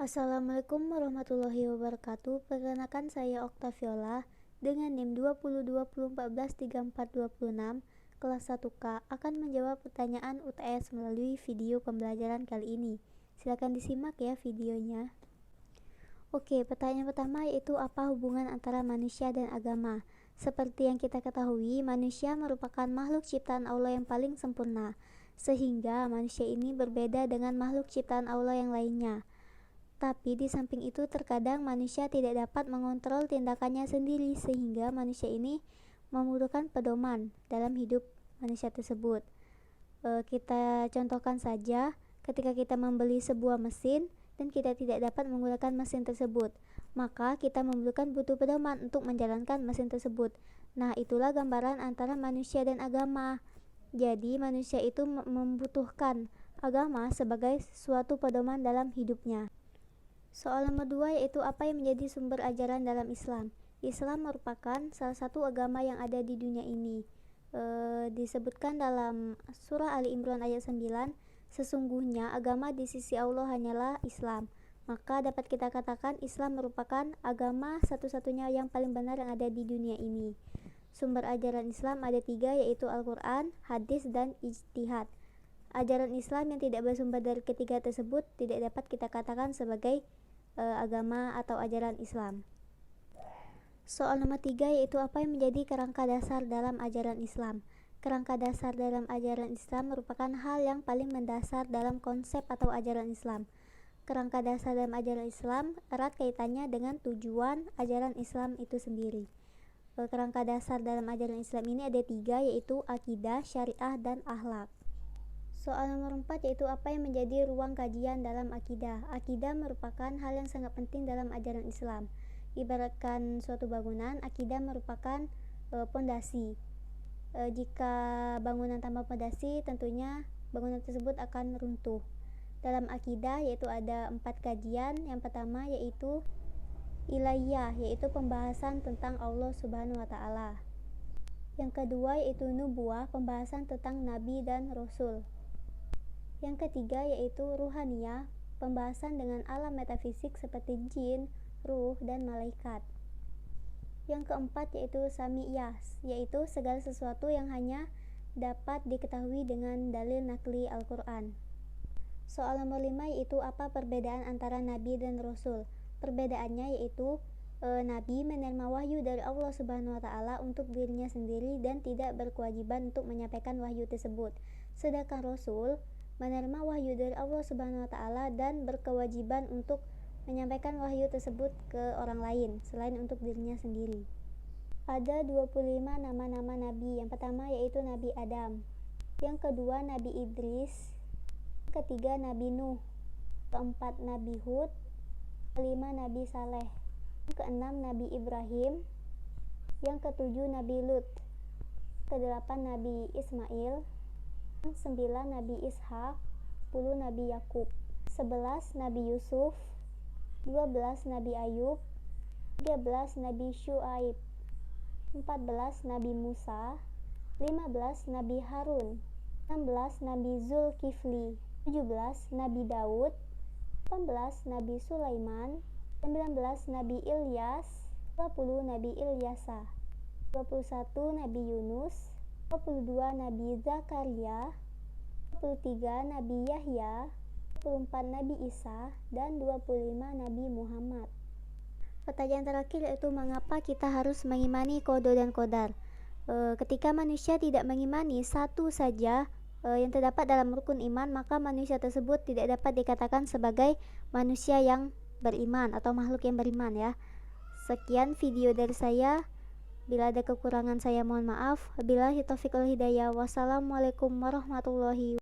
Assalamualaikum warahmatullahi wabarakatuh. Perkenalkan saya Oktaviola dengan NIM 2020143426 kelas 1K akan menjawab pertanyaan UTS melalui video pembelajaran kali ini. Silakan disimak ya videonya. Oke, pertanyaan pertama yaitu apa hubungan antara manusia dan agama? Seperti yang kita ketahui, manusia merupakan makhluk ciptaan Allah yang paling sempurna, sehingga manusia ini berbeda dengan makhluk ciptaan Allah yang lainnya. Tapi di samping itu terkadang manusia tidak dapat mengontrol tindakannya sendiri, sehingga manusia ini membutuhkan pedoman dalam hidup manusia tersebut. Kita contohkan saja ketika kita membeli sebuah mesin dan kita tidak dapat menggunakan mesin tersebut, maka kita butuh pedoman untuk menjalankan mesin tersebut. Nah, itulah gambaran antara manusia dan agama. Jadi manusia itu membutuhkan agama sebagai suatu pedoman dalam hidupnya. Soal nomor 2 yaitu apa yang menjadi sumber ajaran dalam Islam. Islam merupakan salah satu agama yang ada di dunia ini. Disebutkan dalam surah Ali Imran ayat 9, sesungguhnya agama di sisi Allah hanyalah Islam. Maka dapat kita katakan Islam merupakan agama satu-satunya yang paling benar yang ada di dunia ini. Sumber ajaran Islam ada 3, yaitu Al-Quran, hadis, dan ijtihad. Ajaran Islam yang tidak bersumber dari ketiga tersebut tidak dapat kita katakan sebagai agama atau ajaran Islam. Soal nomor 3 yaitu apa yang menjadi kerangka dasar dalam ajaran Islam. Kerangka dasar dalam ajaran Islam merupakan hal yang paling mendasar dalam konsep atau ajaran Islam. Kerangka dasar dalam ajaran Islam erat kaitannya dengan tujuan ajaran Islam itu sendiri. Kerangka dasar dalam ajaran Islam ini ada 3, yaitu akidah, syariah, dan akhlak. Soal nomor 4 yaitu apa yang menjadi ruang kajian dalam akidah. Akidah merupakan hal yang sangat penting dalam ajaran Islam. Ibaratkan suatu bangunan, akidah merupakan pondasi. Jika bangunan tanpa pondasi, tentunya bangunan tersebut akan runtuh. Dalam akidah yaitu ada 4 kajian. Yang pertama yaitu ilahiyah, yaitu pembahasan tentang Allah Subhanahu wa Ta'ala. Yang kedua yaitu nubuwah, pembahasan tentang nabi dan rasul. Yang ketiga yaitu ruhaniyah, pembahasan dengan alam metafisik seperti jin, ruh, dan malaikat. Yang keempat yaitu samiyah, yaitu segala sesuatu yang hanya dapat diketahui dengan dalil nakli Al-Quran. Soal nomor 5 yaitu apa perbedaan antara nabi dan rasul. Perbedaannya yaitu nabi menerima wahyu dari Allah Subhanahu wa Ta'ala untuk dirinya sendiri dan tidak berkewajiban untuk menyampaikan wahyu tersebut. Sedangkan rasul menerima wahyu dari Allah Subhanahu wa Ta'ala dan berkewajiban untuk menyampaikan wahyu tersebut ke orang lain selain untuk dirinya sendiri. Ada 25 nama-nama nabi. Yang pertama yaitu Nabi Adam, yang kedua Nabi Idris, yang ketiga Nabi Nuh, keempat Nabi Hud, kelima Nabi Saleh, yang keenam Nabi Ibrahim, yang ketujuh Nabi Lut, kedelapan Nabi Ismail, 9 Nabi Ishak, 10 Nabi Yakub, 11 Nabi Yusuf, 12 Nabi Ayub, 13 Nabi Syuaib, 14 Nabi Musa, 15 Nabi Harun, 16 Nabi Zulkifli, 17 Nabi Daud, 18 Nabi Sulaiman, 19 Nabi Ilyas, 20 Nabi Ilyasa, 21 Nabi Yunus, 22 Nabi Zakaria, 23 Nabi Yahya, 24 Nabi Isa, dan 25 Nabi Muhammad. Pertanyaan terakhir yaitu mengapa kita harus mengimani qada dan qadar. Ketika manusia tidak mengimani satu saja yang terdapat dalam rukun iman, maka manusia tersebut tidak dapat dikatakan sebagai manusia yang beriman atau makhluk yang beriman ya. Sekian video dari saya. Bila ada kekurangan saya mohon maaf. Wabillahi taufiq wal hidayah. Wassalamualaikum warahmatullahi wabarakatuh.